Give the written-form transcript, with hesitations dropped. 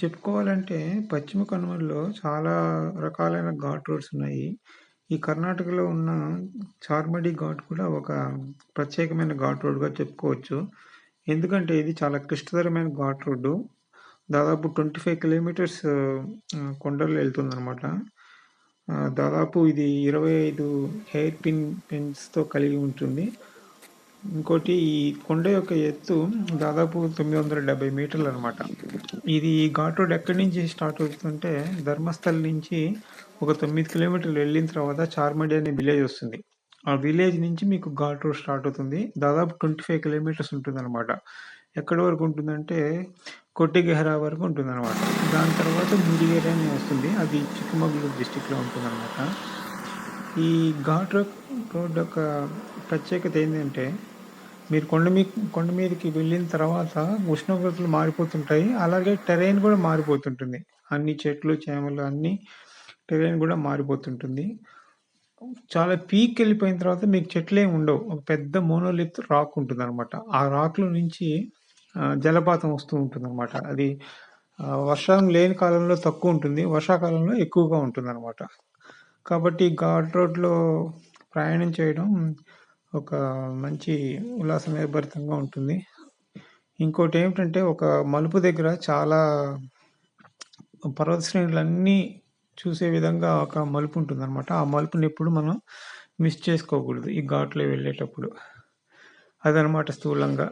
చెప్పుకోవాలంటే పశ్చిమ కనుమల్లో చాలా రకాలైన ఘాట్ రోడ్స్ ఉన్నాయి. ఈ కర్ణాటకలో ఉన్న చార్మడి ఘాట్ కూడా ఒక ప్రత్యేకమైన ఘాట్ రోడ్‌గా చెప్పుకోవచ్చు. ఎందుకంటే ఇది చాలా క్లిష్టతరమైన ఘాట్ రోడ్డు. దాదాపు 25 కిలోమీటర్స్ కొండల్లో ఎళ్తుందనమాట. దాదాపు ఇది 25 హెయిర్ పిన్స్‌తో కలిగి ఉంటుంది. ఇంకోటి ఈ కొండ యొక్క ఎత్తు దాదాపు 970 మీటర్లనమాట. ఇది ఈ ఘాట్ రోడ్ ఎక్కడి నుంచి స్టార్ట్ అవుతుందంటే, ధర్మస్థల్ నుంచి ఒక 9 కిలోమీటర్లు వెళ్ళిన తర్వాత చార్మడి అనే విలేజ్ వస్తుంది. ఆ విలేజ్ నుంచి మీకు ఘాట్ రోడ్ స్టార్ట్ అవుతుంది. దాదాపు 25 కిలోమీటర్స్ ఉంటుందనమాట. ఎక్కడి వరకు ఉంటుందంటే, కొట్టిగెహరా వరకు ఉంటుందనమాట. దాని తర్వాత ముదిగేర అని వస్తుంది. అది చిక్కమగళూరు డిస్ట్రిక్ట్‌లో ఉంటుందనమాట. ఈ ఘాట్ రోడ్ యొక్క ప్రత్యేకత ఏందంటే, మీరు కొండ మీదకి వెళ్ళిన తర్వాత ఉష్ణోగ్రతలు మారిపోతుంటాయి. అలాగే టెర్రైన్ కూడా మారిపోతుంటుంది. అన్ని చెట్లు, చేమలు అన్నీ టెర్రైన్ కూడా మారిపోతుంటుంది. చాలా పీక్‌కెళ్ళిపోయిన తర్వాత మీకు చెట్లేమి ఉండవు. ఒక పెద్ద మోనోలిత్ రాక్ ఉంటుందనమాట. ఆ రాక్‌లో నుంచి జలపాతం వస్తూ ఉంటుందనమాట. అది వర్షం లేని కాలంలో తక్కువుంటుంది. వర్షాకాలంలో ఎక్కువగా ఉంటుందనమాట. కాబట్టి ఘాట్ రోడ్‌లో ప్రయాణం చేయడం ఒక మంచి ఉల్లాసమయభరితంగా ఉంటుంది. ఇంకోటేమిటంటే ఒక మలుపు దగ్గర చాలా పర్వత శ్రేణులన్నీ చూసే విధంగా ఒక మలుపుంటుందనమాట. ఆ మలుపునెప్పుడు మనం మిస్ చేసుకోకూడదు ఈ ఘాట్‌లో వెళ్ళేటప్పుడు. అదనమాట స్థూలంగా.